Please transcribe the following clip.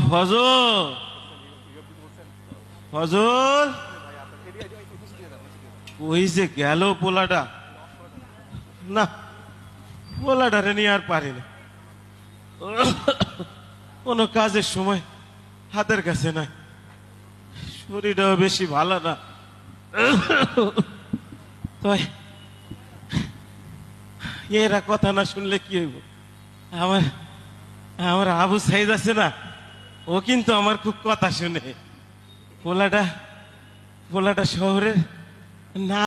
ফজল, ফজল ওই যে গেল পোলাটা। না, পোলাটারে নিয়ে আর পারি না, কোনো কাজের সময় হাতের কাছে নাই, শরীরটাও বেশি ভালো না। তাই এরা কথা না শুনলে কি হইব? আমার আমার আবু সাইদ আছে না, ও কিন্তু আমার খুব কথা শুনে। পোলাটা পোলাটা শহরে না